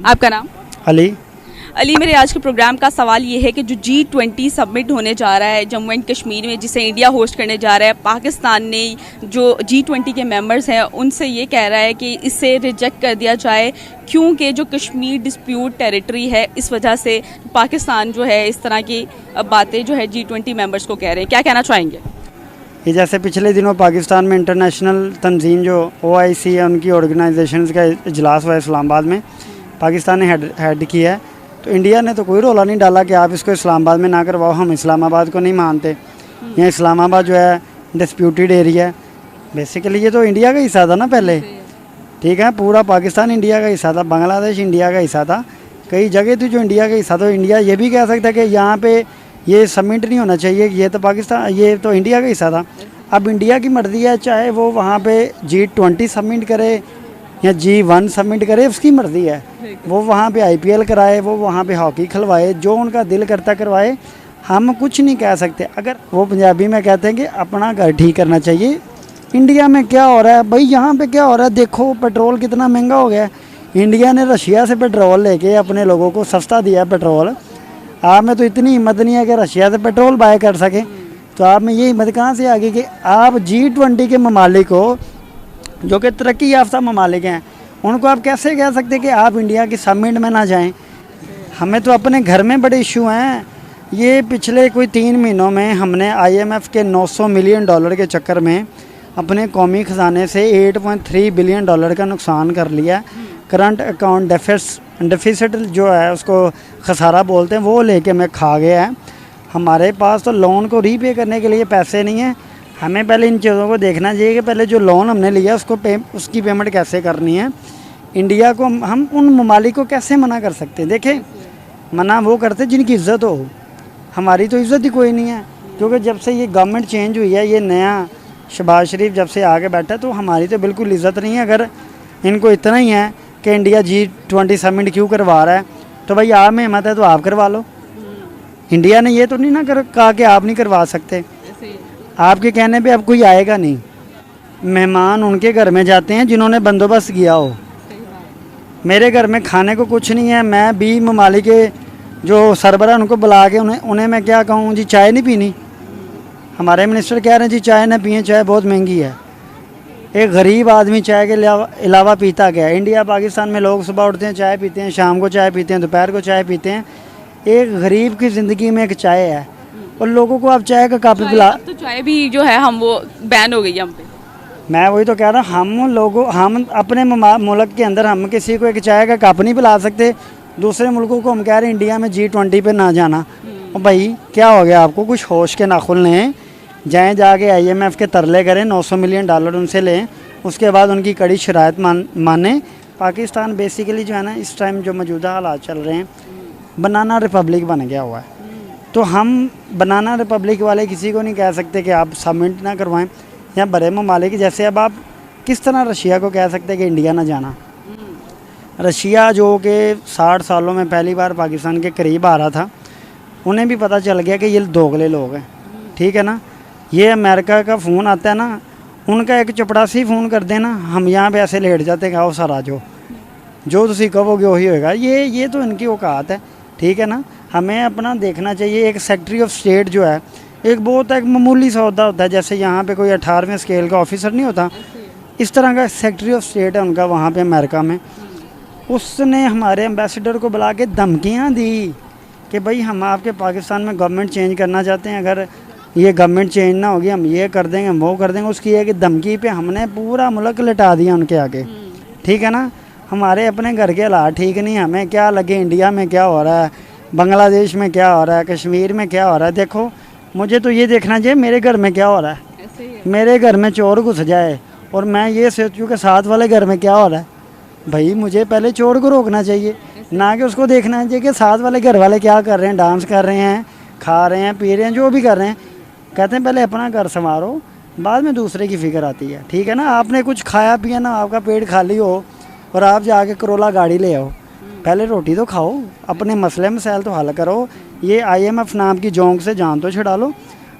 आपका नाम? अली। अली, मेरे आज के प्रोग्राम का सवाल ये है कि जो G20 सबमिट होने जा रहा है जम्मू एंड कश्मीर में, जिसे इंडिया होस्ट करने जा रहा है, पाकिस्तान ने जो G20 के मेंबर्स हैं उनसे ये कह रहा है कि इसे रिजेक्ट कर दिया जाए क्योंकि जो कश्मीर डिस्प्यूट टेरिटरी है, इस वजह से पाकिस्तान जो है इस तरह की बातें जो है G20 मेंबर्स को कह रहे हैं। क्या कहना चाहेंगे? ये जैसे पिछले दिनों पाकिस्तान में इंटरनेशनल तंजीम जो OIC है उनकी ऑर्गेनाइजेशंस का इजलास हुआ इस्लामाबाद में, पाकिस्तान ने हेड किया है। तो इंडिया ने तो कोई रोला नहीं डाला कि आप इसको इस्लामाबाद में ना करवाओ, हम इस्लामाबाद को नहीं मानते। यहाँ इस्लामाबाद जो है डिस्प्यूटेड एरिया है। बेसिकली ये तो इंडिया का हिस्सा था ना पहले, ठीक है। पूरा पाकिस्तान इंडिया का हिस्सा था, बांग्लादेश इंडिया का हिस्सा था, कई जगह थी जो इंडिया का हिस्सा। तो इंडिया ये भी कह सकता है कि यहाँ पे ये सबमिट नहीं होना चाहिए, ये तो पाकिस्तान, ये तो इंडिया का हिस्सा था। अब इंडिया की मर्ज़ी है, चाहे वो वहाँ पे G20 सबमिट करे या G1 सबमिट करे, उसकी मर्ज़ी है। वो वहाँ पे IPL कराए, वो वहाँ पे हॉकी खिलवाए, जो उनका दिल करता करवाए, हम कुछ नहीं कह सकते। अगर वो पंजाबी में कहते हैं कि अपना घर ठीक करना चाहिए। इंडिया में क्या हो रहा है भाई, यहाँ पे क्या हो रहा है, देखो पेट्रोल कितना महंगा हो गया है। इंडिया ने रशिया से पेट्रोल लेके अपने लोगों को सस्ता दिया है पेट्रोल। आप में तो इतनी हिम्मत नहीं है कि रशिया से पेट्रोल बाय कर सके, तो आप में ये हिम्मत कहाँ से आ गई कि आप G20 के ममालिक हो जो कि तरक्की याफ्ता ममालिक हैं, उनको आप कैसे कह सकते हैं कि आप इंडिया की समिट में ना जाएं। हमें तो अपने घर में बड़े इशू हैं। ये पिछले कोई 3 महीनों में हमने IMF के $900 मिलियन के चक्कर में अपने कौमी ख़जाने से $8.3 बिलियन का नुकसान कर लिया। करंट अकाउंट डेफिसिट जो है उसको खसारा बोलते हैं, वो लेके मैं खा गया है। हमारे पास तो लोन को रीपे करने के लिए पैसे नहीं हैं। हमें पहले इन चीज़ों को देखना चाहिए कि पहले जो लोन हमने लिया उसकी पेमेंट कैसे करनी है। इंडिया को हम उन ममालिक को कैसे मना कर सकते हैं? देखें, मना वो करते जिनकी इज़्ज़त हो, हमारी तो इज़्ज़त ही कोई नहीं है। क्योंकि जब से ये गवर्नमेंट चेंज हुई है, ये नया शहबाज शरीफ जब से आगे बैठा है, तो हमारी तो बिल्कुल इज़्ज़त नहीं है। अगर इनको इतना ही है कि इंडिया G20 समिट क्यों करवा रहा है, तो भाई आप में हिम्मत है तो आप करवा लो। इंडिया ने ये तो नहीं ना कहा कि आप नहीं करवा सकते। आपके कहने पे अब कोई आएगा नहीं। मेहमान उनके घर में जाते हैं जिन्होंने बंदोबस्त किया हो। मेरे घर में खाने को कुछ नहीं है, मैं 20 ममालिक के जो सरबरा उनको बुला के उन्हें मैं क्या कहूँ जी, चाय नहीं पीनी। हमारे मिनिस्टर कह रहे हैं जी चाय ना पिए, चाय बहुत महंगी है। एक गरीब आदमी चाय के अलावा पीता क्या है? इंडिया पाकिस्तान में लोग सुबह उठते हैं चाय पीते हैं, शाम को चाय पीते हैं, दोपहर को चाय पीते हैं। एक गरीब की ज़िंदगी में एक चाय है, और लोगों को आप चाय का कप पिला। तो चाय भी जो है हम वो बैन हो गई है हम पे। मैं वही तो कह रहा हूँ, हम अपने मुल्क के अंदर हम किसी को एक चाय का कप नहीं पिला सकते। दूसरे मुल्कों को हम कह रहे हैं इंडिया में G20 पे ना जाना। और भाई क्या हो गया आपको? कुछ होश के नाखुन लें, जाएँ जाके IMF के तरले करें, $900 मिलियन उनसे लें, उसके बाद उनकी कड़ी शराइत माने। पाकिस्तान बेसिकली जो है ना, इस टाइम जो मौजूदा हालात चल रहे हैं, बनाना रिपब्लिक बन गया हुआ है। तो हम बनाना रिपब्लिक वाले किसी को नहीं कह सकते कि आप सबमिट ना करवाएं या बड़े ममालिक। जैसे अब आप किस तरह रशिया को कह सकते हैं कि इंडिया ना जाना। रशिया जो कि 60 सालों में पहली बार पाकिस्तान के करीब आ रहा था, उन्हें भी पता चल गया कि ये दोगले लोग हैं, ठीक है ना। ये अमेरिका का फ़ोन आता है ना, उनका एक चपड़ासी फ़ोन कर देना, हम यहाँ पे ऐसे लेट जाते हैं, आओ सर आ जाओ, जो तुसी कहोगे वही होएगा। ये तो इनकी औकात है, ठीक है ना। हमें अपना देखना चाहिए। एक सेक्रेटरी ऑफ स्टेट जो है, एक बहुत एक मामूली सा अहदा होता है, जैसे यहाँ पे कोई 18वें स्केल का ऑफिसर नहीं होता, इस तरह का सेक्रेटरी ऑफ स्टेट है उनका वहाँ पे अमेरिका में। उसने हमारे एम्बेसडर को बुला के धमकियाँ दी कि भाई हम आपके पाकिस्तान में गवर्नमेंट चेंज करना चाहते हैं, अगर ये गवर्नमेंट चेंज ना होगी हम ये कर देंगे, हम वो कर देंगे। उसकी एक धमकी पे हमने पूरा मुल्क लिटा दिया उनके आगे, ठीक है ना। हमारे अपने घर के हालात ठीक नहीं, हमें क्या लगे इंडिया में क्या हो रहा है, बांग्लादेश में क्या हो रहा है, कश्मीर में क्या हो रहा है। देखो, मुझे तो ये देखना चाहिए मेरे घर में क्या हो रहा है। मेरे घर में चोर घुस जाए और मैं ये सोचूं कि साथ वाले घर में क्या हो रहा है। भाई मुझे पहले चोर को रोकना चाहिए, ना कि उसको देखना चाहिए कि साथ वाले घर वाले क्या कर रहे हैं, डांस कर रहे हैं, खा रहे हैं, पी रहे हैं, जो भी कर रहे हैं। कहते हैं पहले अपना घर संवारो, बाद में दूसरे की फिक्र आती है, ठीक है ना। आपने कुछ खाया पिया ना, आपका पेट खाली हो और आप जाके करोला गाड़ी ले आओ, पहले रोटी तो खाओ, अपने मसले मसाइल तो हल करो। ये IMF नाम की जोंक से जान तो छुड़ा लो।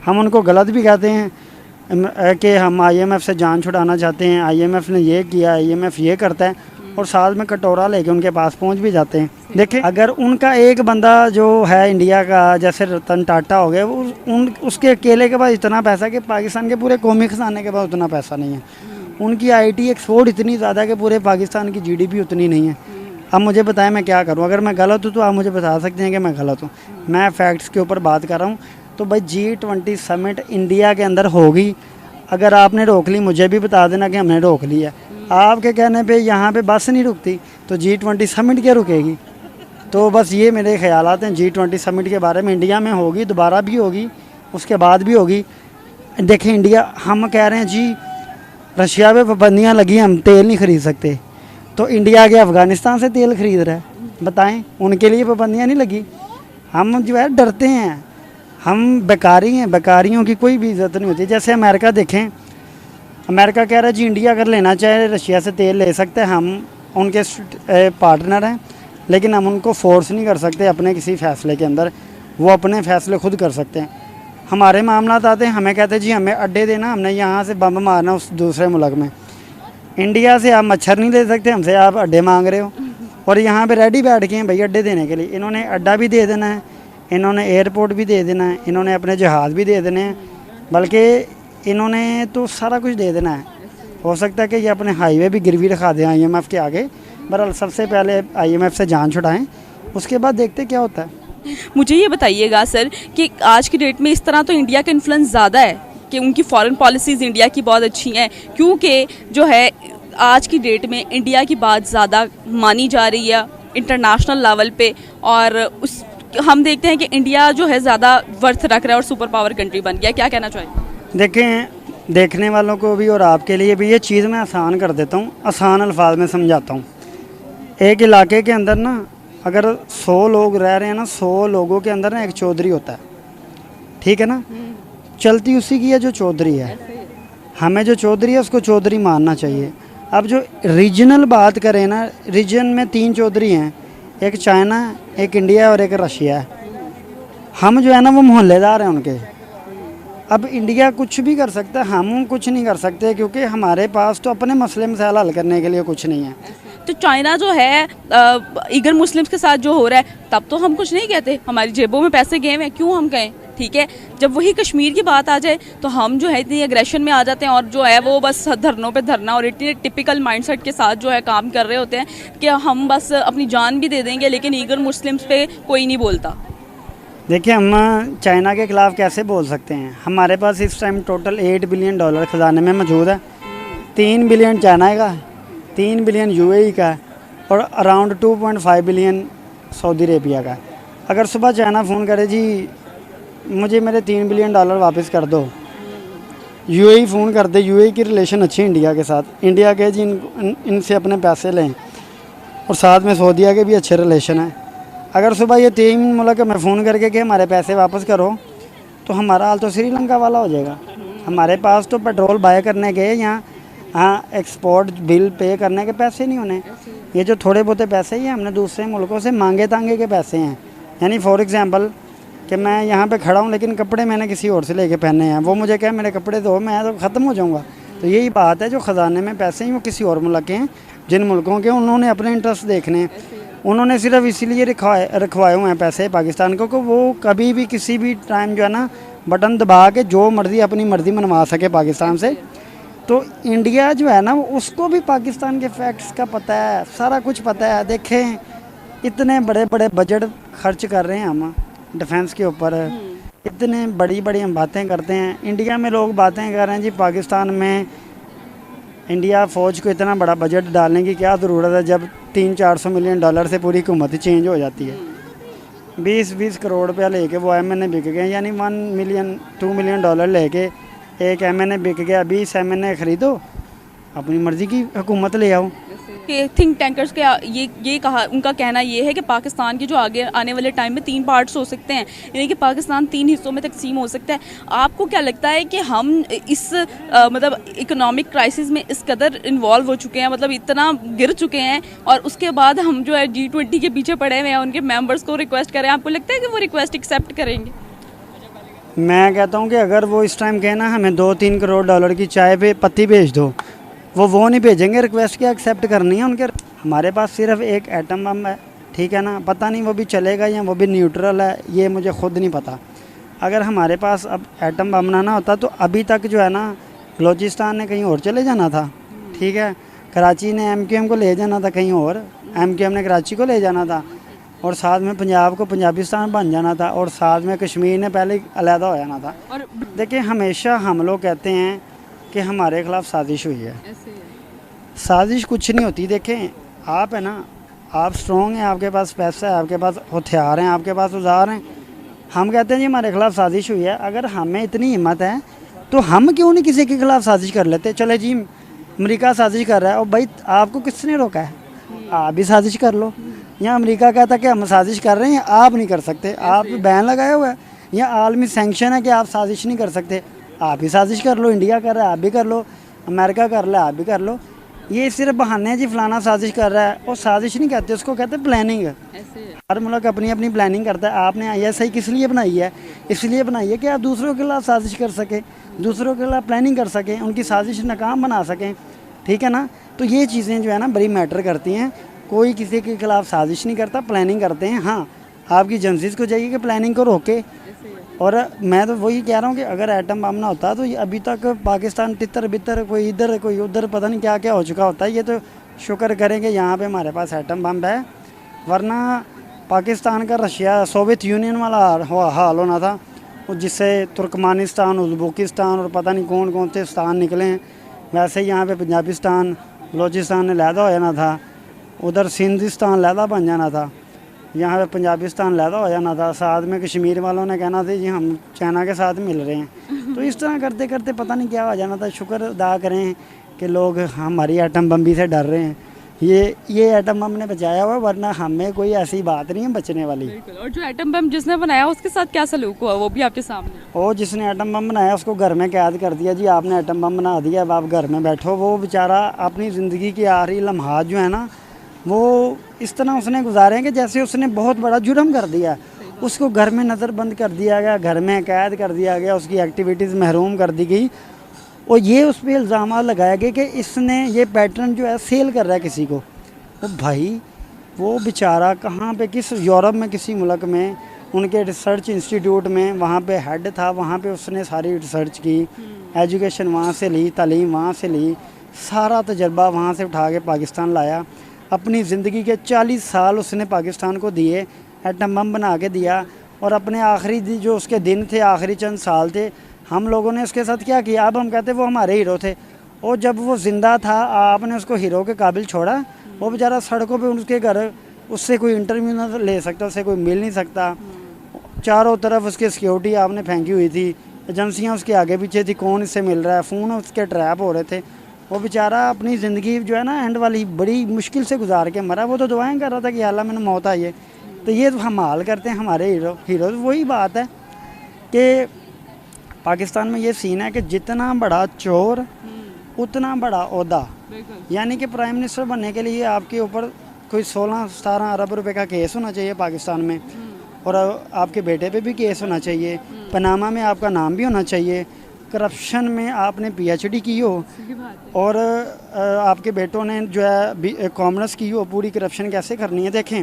हम उनको गलत भी कहते हैं कि हम IMF से जान छुड़ाना चाहते हैं, IMF ने ये किया, IMF ये करता है। और साथ में कटोरा लेके उनके पास पहुंच भी जाते हैं। देखिए, अगर उनका एक बंदा जो है इंडिया का, जैसे रतन टाटा हो गया, वो उसके अकेले के पास इतना पैसा कि पाकिस्तान के पूरे कौमी खजाने के पास उतना पैसा नहीं है। उनकी आईटी एक्सपोर्ट इतनी ज़्यादा है कि पूरे पाकिस्तान की जीडीपी उतनी नहीं है। अब मुझे बताएं मैं क्या करूं? अगर मैं गलत हूं तो आप मुझे बता सकते हैं कि मैं गलत हूं। मैं फैक्ट्स के ऊपर बात कर रहा हूं। तो भाई G20 समिट इंडिया के अंदर होगी। अगर आपने रोक ली, मुझे भी बता देना कि हमने रोक ली है। आपके कहने पे यहाँ पे बस नहीं रुकती तो G20 समिट क्या रुकेगी? तो बस ये मेरे ख्यालात हैं G20 समिट के बारे में। इंडिया में होगी, दोबारा भी होगी, उसके बाद भी होगी। देखें, इंडिया, हम कह रहे हैं जी रशिया पे पाबंदियाँ लगी, हम तेल नहीं ख़रीद सकते, तो इंडिया के अफ़गानिस्तान से तेल ख़रीद रहा है। बताएं, उनके लिए पाबंदियाँ नहीं लगी। हम जो है डरते हैं, हम बेकारी हैं, बेकारियों की कोई भी इज़्ज़त नहीं होती। जैसे अमेरिका देखें, अमेरिका कह रहा है जी इंडिया अगर लेना चाहे रशिया से तेल ले सकते हैं, हम उनके पार्टनर हैं, लेकिन हम उनको फोर्स नहीं कर सकते अपने किसी फ़ैसले के अंदर। वो अपने फ़ैसले खुद कर सकते हैं। हमारे मामलात आते हैं, हमें कहते हैं जी हमें अड्डे देना, हमने यहाँ से बम मारना उस दूसरे मुल्क में। इंडिया से आप मच्छर नहीं ले सकते, हमसे आप अड्डे मांग रहे हो। और यहाँ पे रेडी बैठ के हैं भाई अड्डे देने के लिए। इन्होंने अड्डा भी दे देना है, इन्होंने एयरपोर्ट भी दे देना है, इन्होंने अपने जहाज़ भी दे देने हैं, बल्कि इन्होंने तो सारा कुछ दे देना है। हो सकता है कि ये अपने हाईवे भी गिरवी रखा दें IMF के आगे। बहरहाल सबसे पहले IMF से जान छुड़ाएँ, उसके बाद देखते क्या होता है। मुझे ये बताइएगा सर कि आज की डेट में इस तरह तो इंडिया का इन्फ्लुएंस ज़्यादा है कि उनकी फॉरेन पॉलिसीज़ इंडिया की बहुत अच्छी हैं, क्योंकि जो है आज की डेट में इंडिया की बात ज़्यादा मानी जा रही है इंटरनेशनल लेवल पे। और उस हम देखते हैं कि इंडिया जो है ज़्यादा वर्थ रख रहा है और सुपर पावर कंट्री बन गया। क्या कहना चाहिए? देखें, देखने वालों को भी और आपके लिए भी ये चीज़ मैं आसान कर देता हूँ, आसान अल्फाज में समझाता हूँ। एक इलाके के अंदर ना अगर 100 लोग रह रहे हैं ना, 100 लोगों के अंदर ना एक चौधरी होता है, ठीक है ना? चलती उसी की है जो चौधरी है। हमें जो चौधरी है उसको चौधरी मानना चाहिए। अब जो रीजनल बात करें ना, रीजन में 3 चौधरी हैं, एक चाइना, एक इंडिया और एक रशिया है। हम जो है ना वो मोहल्लेदार हैं उनके। अब इंडिया कुछ भी कर सकता है, हम कुछ नहीं कर सकते, क्योंकि हमारे पास तो अपने मसले मसाइल हल करने के लिए कुछ नहीं है। तो चाइना जो है ईगर मुस्लिम्स के साथ जो हो रहा है, तब तो हम कुछ नहीं कहते, हमारी जेबों में पैसे गए हैं, क्यों हम कहें? ठीक है, जब वही कश्मीर की बात आ जाए तो हम जो है इतनी एग्रेशन में आ जाते हैं और जो है वो बस धरनों पे धरना और इतने टिपिकल माइंडसेट के साथ जो है काम कर रहे होते हैं कि हम बस अपनी जान भी दे देंगे, लेकिन ईगर मुस्लिम्स पे कोई नहीं बोलता। देखिए, हम चाइना के ख़िलाफ़ कैसे बोल सकते हैं? हमारे पास इस टाइम टोटल $8 बिलियन ख़जाने में मौजूद है। 3 बिलियन चाइना का, 3 बिलियन UAE का और अराउंड 2.5 बिलियन सऊदी अरेबिया का। अगर सुबह चाइना फ़ोन करे जी मुझे मेरे $3 बिलियन वापस कर दो, UAE फ़ोन कर दे, UAE की रिलेशन अच्छी है इंडिया के साथ, इंडिया के जी इनसे अपने पैसे लें, और साथ में सऊदीया के भी अच्छे रिलेशन हैं। अगर सुबह ये 3 मुल्क में फ़ोन करके कि हमारे पैसे वापस करो, तो हमारा हाल तो श्रीलंका वाला हो जाएगा। हमारे पास तो पेट्रोल बाय करने के यहाँ एक्सपोर्ट बिल पे करने के पैसे नहीं होने। ये जो थोड़े बहुत पैसे ये हमने दूसरे मुल्कों से मांगे तांगे के पैसे हैं। यानी फॉर एग्ज़ाम्पल कि मैं यहाँ पे खड़ा हूँ लेकिन कपड़े मैंने किसी और से लेके पहने हैं, वो मुझे कहे मेरे कपड़े दो, मैं तो ख़त्म हो जाऊँगा। तो यही बात है, जो ख़जाने में पैसे हैं वो किसी और मुल्क के हैं, जिन मुल्कों के उन्होंने अपने इंटरेस्ट देखने हैं। उन्होंने सिर्फ इसीलिए रखवाए हुए हैं पैसे पाकिस्तान को कि वो कभी भी किसी भी टाइम जो है ना बटन दबा के जो मर्ज़ी अपनी मर्ज़ी मनवा सके पाकिस्तान से। तो इंडिया जो है ना उसको भी पाकिस्तान के फैक्ट्स का पता है, सारा कुछ पता है। देखें, इतने बड़े बड़े बजट खर्च कर रहे हैं हम डिफेंस के ऊपर, इतने बड़ी बड़ी हम बातें करते हैं। इंडिया में लोग बातें कर रहे हैं जी पाकिस्तान में इंडिया फ़ौज को इतना बड़ा बजट डालने की क्या ज़रूरत है, जब $300-400 मिलियन से पूरी हुकूमत ही चेंज हो जाती है। 20-20 करोड़ रुपया लेके वो MNA बिक गए, यानी $1-2 मिलियन लेके एक MNA बिक गया। 20 MNA ख़रीदो, अपनी मर्ज़ी की हुकूमत ले आओ। कि थिंक टैंकर्स के ये कहा, उनका कहना ये है कि पाकिस्तान के जो आगे आने वाले टाइम में 3 पार्ट्स हो सकते हैं, यानी कि पाकिस्तान 3 हिस्सों में तकसीम हो सकता है। आपको क्या लगता है कि हम इस मतलब इकोनॉमिक क्राइसिस में इस कदर इन्वॉल्व हो चुके हैं, मतलब इतना गिर चुके हैं, और उसके बाद हम जो है G20 के पीछे पड़े हुए हैं, उनके मेंबर्स को रिक्वेस्ट करें, आपको लगता है कि वो रिक्वेस्ट एक्सेप्ट करेंगे? मैं कहता हूँ कि अगर वो इस टाइम कहना हमें $2-3 करोड़ की चाय पे पत्ती भेज दो, वो नहीं भेजेंगे। रिक्वेस्ट क्या एक्सेप्ट करनी है उनके। हमारे पास सिर्फ एक एटम बम है, ठीक है ना, पता नहीं वो भी चलेगा या वो भी न्यूट्रल है, ये मुझे खुद नहीं पता। अगर हमारे पास अब एटम बम बनाना होता तो अभी तक जो है ना बलूचिस्तान ने कहीं और चले जाना था, ठीक है, कराची ने एमक्यूएम को ले जाना था कहीं और, एमक्यूएम ने कराची को ले जाना था, और साथ में पंजाब को पंजाबिस्तान बन जाना था, और साथ में कश्मीर ने पहले अलहदा हो जाना था। और देखिए हमेशा हम लोग कहते हैं कि हमारे खिलाफ साजिश हुई है, ऐसे है। साजिश कुछ नहीं होती। देखें आप है ना, आप स्ट्रॉन्ग हैं, आपके पास पैसा है, आपके पास हथियार हैं, आपके पास औजार हैं, हम कहते हैं जी हमारे खिलाफ साजिश हुई है। अगर हमें इतनी हिम्मत है तो हम क्यों नहीं किसी के खिलाफ साजिश कर लेते। चले जी अमेरिका साजिश कर रहा है, और भाई आपको किसने रोका है, आप भी साजिश कर लो। या अमेरिका कहता है कि हम साजिश कर रहे हैं, आप नहीं कर सकते, आप बैन लगाया हुआ है, या आलमी सैंक्शन है कि आप साजिश नहीं कर सकते, आप ही साजिश कर लो। इंडिया कर रहा है, आप भी कर लो, अमेरिका कर रहा है, आप भी कर लो। ये सिर्फ बहाने हैं जी, फलाना साजिश कर रहा है, और साजिश नहीं कहते, उसको कहते हैं प्लानिंग। ऐसे है। हर मुल्क अपनी अपनी प्लानिंग करता है। आपने ISI किस लिए बनाई है, इसलिए बनाई है कि आप दूसरों के खिलाफ साजिश कर सकें, दूसरों के खिलाफ प्लानिंग कर सकें, उनकी साजिश नाकाम बना सकें, ठीक है ना। तो ये चीज़ें जो है ना बड़ी मैटर करती हैं। कोई किसी के खिलाफ साजिश नहीं करता, प्लानिंग करते हैं। हाँ, आपकी एजेंसीज को चाहिए कि प्लानिंग को रोके। और मैं तो वही कह रहा हूँ कि अगर एटम बम ना होता तो ये अभी तक पाकिस्तान तितर बितर, कोई इधर कोई उधर, पता नहीं क्या क्या हो चुका होता है। ये तो शुक्र करेंगे यहाँ पे हमारे पास एटम बम है, वरना पाकिस्तान का रशिया सोवियत यूनियन वाला हाल होना था, जिससे तुर्कमानिस्तान, उज़्बेकिस्तान और पता नहीं कौन कौन से स्थान निकले हैं। वैसे ही यहाँ पे पंजाबिस्तान, बलूचिस्तान ने लहदा हो जाना था, उधर सिंधिस्तान लहदा बन जाना था, यहाँ पे पंजाबिस्तान लहदा हो जाना था, साथ में कश्मीर वालों ने कहना था जी हम चाइना के साथ मिल रहे हैं। तो इस तरह करते करते पता नहीं क्या हो जाना था। शुक्र अदा करें कि लोग हमारी एटम बम से डर रहे हैं। ये एटम बम ने बचाया हुआ, वरना हमें कोई ऐसी बात नहीं है बचने वाली। बिल्कुल। और जो एटम बम जिसने बनाया उसके साथ क्या सलूक हुआ वो भी आपके सामने। और जिसने एटम बम बनाया उसको घर में कैद कर दिया जी, आपने एटम बम बना दिया, अब आप घर में बैठो। वो बेचारा अपनी ज़िंदगी की आखिरी लम्हात जो है ना वो इस तरह उसने गुजारे हैं कि जैसे उसने बहुत बड़ा जुर्म कर दिया। उसको घर में नज़रबंद कर दिया गया, घर में कैद कर दिया गया, उसकी एक्टिविटीज़ महरूम कर दी गई, और ये उस पर इल्ज़ाम लगाया गया कि इसने ये पैटर्न जो है सेल कर रहा है किसी को। तो भाई वो बेचारा कहाँ पे, किस यूरोप में किसी मुल्क में उनके रिसर्च इंस्टीट्यूट में वहाँ पे हेड था, वहाँ पे उसने सारी रिसर्च की, एजुकेशन वहाँ से ली, तालीम वहाँ से ली, सारा तजर्बा वहाँ से उठा के पाकिस्तान लाया। अपनी ज़िंदगी के 40 साल उसने पाकिस्तान को दिए, एटम बम बना के दिया, और अपने आखिरी जो उसके दिन थे, आखिरी चंद साल थे, हम लोगों ने उसके साथ क्या किया। अब हम कहते वो हमारे हीरो थे, और जब वो ज़िंदा था आपने उसको हीरो के काबिल छोड़ा। वो बेचारा सड़कों पे उसके घर, उससे कोई इंटरव्यू ना ले सकता, उससे कोई मिल नहीं सकता, चारों तरफ उसकी सिक्योरिटी आपने फेंकी हुई थी, एजेंसियाँ उसके आगे पीछे थी, कौन इससे मिल रहा है, फ़ोन उसके ट्रैप हो रहे थे। वो बेचारा अपनी ज़िंदगी जो है ना एंड वाली बड़ी मुश्किल से गुजार के मरा। वो तो दुआएं कर रहा था कि अल्लाह मैंने मौत आई है। तो ये तो हम हाल करते हैं हमारे हीरो। वही बात है कि पाकिस्तान में ये सीन है कि जितना बड़ा चोर उतना बड़ा ओहदा। यानी कि प्राइम मिनिस्टर बनने के लिए आपके ऊपर कोई 16-17 अरब रुपए का केस होना चाहिए पाकिस्तान में, और आपके बेटे पे भी केस होना चाहिए, पनामा में आपका नाम भी होना चाहिए, करप्शन में आपने PhD की हो, और आपके बेटों ने जो है कॉमर्स की हो। पूरी करप्शन कैसे करनी है। देखें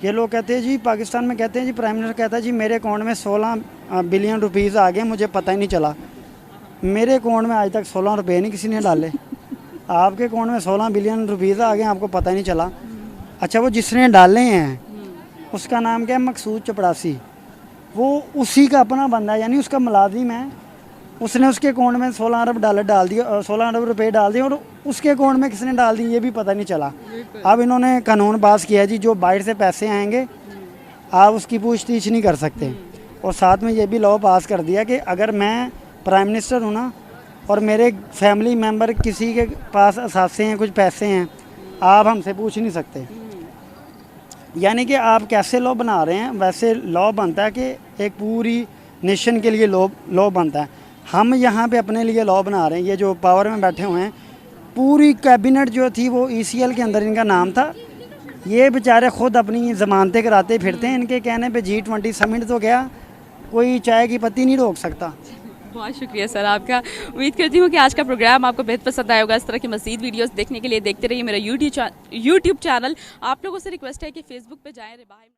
ये लोग कहते हैं जी, पाकिस्तान में कहते हैं जी, प्राइम मिनिस्टर कहता है जी मेरे अकाउंट में 16 बिलियन रुपीज़ आ गए, मुझे पता ही नहीं चला। मेरे अकाउंट में आज तक 16 रुपये नहीं किसी ने डाले, आपके अकाउंट में 16 बिलियन रुपीज़ आ गए, आपको पता ही नहीं चला। अच्छा, वो जिसने डाले हैं उसका नाम क्या है, मकसूद चपड़ासी, वो उसी का अपना बंदा है, यानी उसका मुलाजिम है। उसने उसके अकाउंट में 16 अरब डॉलर डाल दिए, 16 अरब रुपए डाल दिए, और उसके अकाउंट में किसने डाल दिए ये भी पता नहीं चला। अब इन्होंने कानून पास किया जी, जो बाहर से पैसे आएंगे आप उसकी पूछताछ नहीं कर सकते। और साथ में ये भी लॉ पास कर दिया कि अगर मैं प्राइम मिनिस्टर हूँ ना, और मेरे फैमिली मेम्बर किसी के पास असासे हैं, कुछ पैसे हैं, आप हमसे पूछ नहीं सकते। यानी कि आप कैसे लॉ बना रहे हैं, वैसे लॉ बनता है कि एक पूरी नेशन के लिए लॉ बनता है। हम यहाँ पे अपने लिए लॉ बना रहे हैं। ये जो पावर में बैठे हुए हैं, पूरी कैबिनेट जो थी वो ECL के अंदर इनका नाम था। ये बेचारे ख़ुद अपनी ज़मानतें कराते फिरते हैं। इनके कहने पे G20 समिट तो गया, कोई चाय की पत्ती नहीं रोक सकता। बहुत शुक्रिया सर आपका। उम्मीद करती हूँ कि आज का प्रोग्राम आपको बेहद पसंद आया होगा। इस तरह की मज़ीद वीडियोस देखने के लिए देखते रहिए मेरा यूट्यूब चैनल। आप लोगों से रिक्वेस्ट है कि फेसबुक पे जाएं।